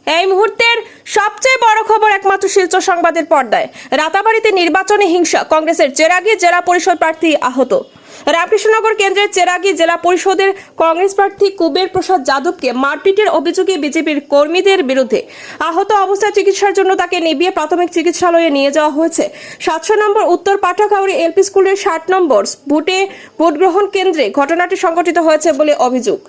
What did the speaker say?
এই মুহূর্তের সবচেয়ে বড় খবর একমাত্র শিলচর সংবাদের পর্দায়। রাতাবাড়িতে নির্বাচনী হিংসা, কংগ্রেসের চেরাগী জেলা পরিষদ প্রার্থী আহত। রামকৃষ্ণনগর কেন্দ্রের চেরাগী জেলা পরিষদের কংগ্রেস প্রার্থী কুবের প্রসাদ যাদবকে মারপিটের অভিযোগে বিজেপির কর্মীদের বিরুদ্ধে আহত অবস্থায় চিকিৎসার জন্য তাকে নিবিয়ে প্রাথমিক চিকিৎসালয়ে নিয়ে যাওয়া হয়েছে। 700 নম্বর উত্তর পাঠাকাউরি এলপি স্কুলের 60 নম্বর বুথে ভোট গ্রহণ কেন্দ্রে ঘটনাটি সংঘটিত হয়েছে বলে অভিযোগ।